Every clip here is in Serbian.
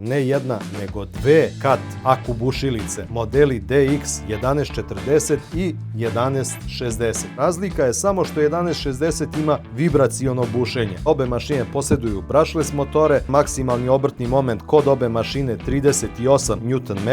ne jedna, nego dve kat aku bušilice, modeli DX 1140 i 1160. Razlika je samo što 1160 ima vibraciono bušenje. Obe mašine posjeduju brushless motore, maksimalni obrtni moment kod obe mašine 38 Nm,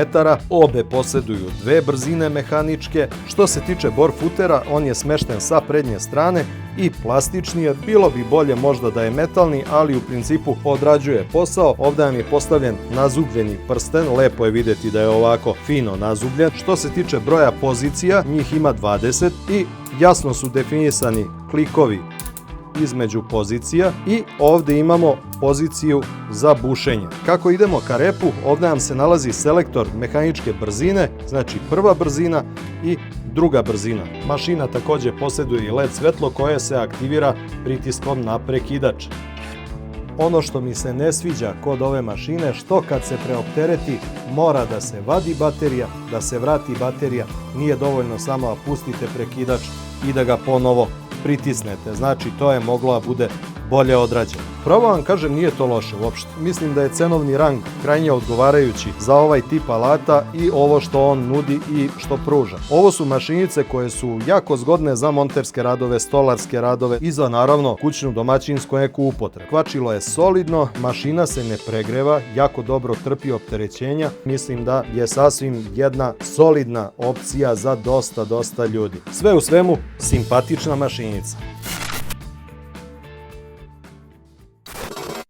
obe posjeduju dve brzine mehaničke. Što se tiče bor futera, on je smešten sa prednje strane i plastični je, bilo bi bolje možda da je metalni, ali u principu odrađuje posao. Ovdje nam je postavljen nazubljeni prsten, lepo je vidjeti da je ovako fino nazubljen. Što se tiče broja pozicija, njih ima 20 i jasno su definisani klikovi između pozicija i ovdje imamo poziciju za bušenje. Kako idemo ka repu, ovdje nam se nalazi selektor mehaničke brzine, znači prva brzina i druga brzina. Mašina također posjeduje i LED svetlo koje se aktivira pritiskom na prekidač. Ono što mi se ne sviđa kod ove mašine, što kad se preoptereti mora da se vadi baterija, da se vrati baterija, nije dovoljno samo da pustite prekidač i da ga ponovo pritisnete. Znači to je moglo da bude bolje odrađeno. Pravo vam kažem, nije to loše uopšte. Mislim da je cenovni rang krajnje odgovarajući za ovaj tip alata i ovo što on nudi i što pruža. Ovo su mašinice koje su jako zgodne za monterske radove, stolarske radove i za naravno kućnu domaćinsku neku upotrebu. Kvačilo je solidno, mašina se ne pregreva, jako dobro trpi opterećenja. Mislim da je sasvim jedna solidna opcija za dosta ljudi. Sve u svemu, simpatična mašinica.